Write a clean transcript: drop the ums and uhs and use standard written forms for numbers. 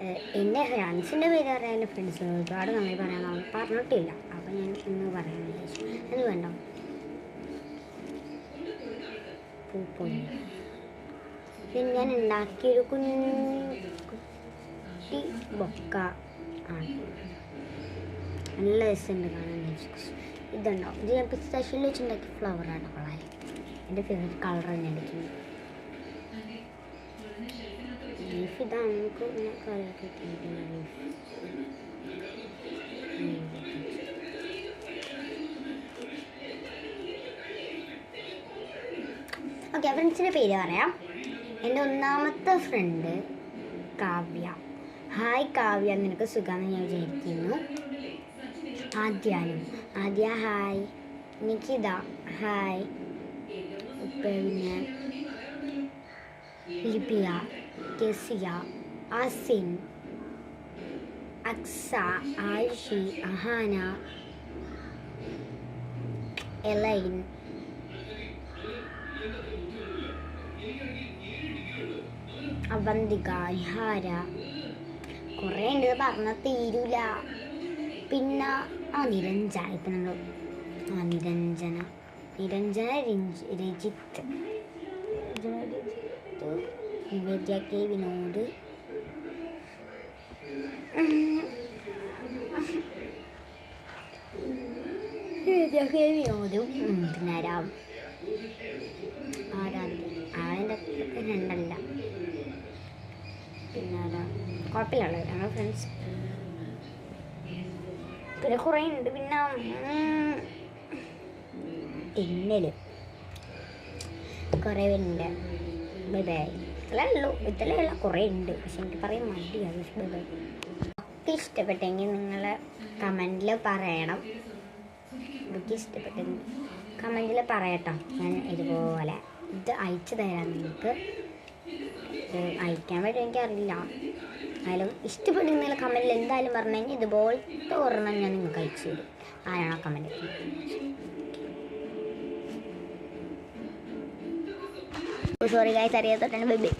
എൻ്റെ ഫ്രണ്ട്സിൻ്റെ പേര് പറയാൻ എൻ്റെ ഫ്രണ്ട്സ് ഒരുപാട് നന്നായി പറയാൻ പറഞ്ഞിട്ടില്ല. അപ്പോൾ ഞാൻ ഇന്ന് പറയാൻ വിചാരിച്ചു. അത് വേണ്ട പൂപ്പൊലി. പിന്നെ ഞാൻ ഉണ്ടാക്കിയൊരു കുട്ടി ബൊക്ക ആണ്. നല്ല രസമുണ്ട് കാണാൻ. ഇതുണ്ടാവും. ഇത് ഞാൻ പിസ്താഷ്യയിൽ വെച്ചുണ്ടാക്കിയ ഫ്ലവറാണ്. കൊള്ളാൻ എൻ്റെ ഫേവറേറ്റ് കളർ തന്നെ എടുക്കുന്നത്. ലീഫ് ഇതാണ്. നമുക്ക് ഇങ്ങനെ കറിയൊക്കെ ഇട്ടിരിക്കുന്ന ലീഫ്. ഓക്കെ, ഫ്രണ്ട്സിൻ്റെ പേര് പറയാം. എൻ്റെ ഒന്നാമത്തെ ഫ്രണ്ട് കാവ്യ. ഹായ് കാവ്യ, നിനക്ക് സുഖമാണെന്ന് ഞാൻ വിചാരിക്കുന്നു. ആദ്യ ഹായ്. നിക്കിത ഹായ്. പിന്നെ ലിപിയ, കെസിയ, ആസിൻ, അക്സ, ആയിഷി, അഹാന, എലൈൻ, അവന്തിക, നിഹാര. കുറേ ഉണ്ട്, പറഞ്ഞാൽ തീരൂല. പിന്നെ നിരഞ്ജന. ഇപ്പം നമ്മൾ നിരഞ്ജന രജിത്ത്, നിവേദ്യ കെ വിനോദ്, പിന്നെ ആരാധന രണ്ടല്ല. പിന്നെ കുഴപ്പമില്ല, ഞങ്ങൾ ഫ്രണ്ട്സ്. പിന്നെ കുറേ ഉണ്ട്. പിന്നെ തിന്നല് കുറേ ഉണ്ട്. Bye bye. ഇത്രേ ഉള്ളൂ. ഇത്രയല്ല, കുറേ ഉണ്ട്. പക്ഷെ എനിക്ക് പറയാൻ മടിയാണ്. Bye bye. ഒക്കെ ഇഷ്ടപ്പെട്ടെങ്കിൽ നിങ്ങൾ കമൻറ്റിൽ പറയണം. എനിക്ക് ഇഷ്ടപ്പെട്ടെങ്കിൽ കമൻറ്റിൽ പറയട്ടോ. ഞാൻ ഇതുപോലെ ഇത് അയച്ചു തരാം. നിങ്ങൾക്ക് അയക്കാൻ പറ്റും, എനിക്കറിയില്ല. ആയാലും ഇഷ്ടപ്പെടുന്ന കമൻറ്റിൽ എന്തായാലും പറഞ്ഞു കഴിഞ്ഞാൽ ഇതുപോലത്തെ ഒരെണ്ണം ഞാൻ നിങ്ങൾക്ക് അയച്ചു തരും. ആരാണോ കമൻറ്റ്. സോറി ഗൈസ്, അറിയാത്തോട്ടാണ്. Bye by.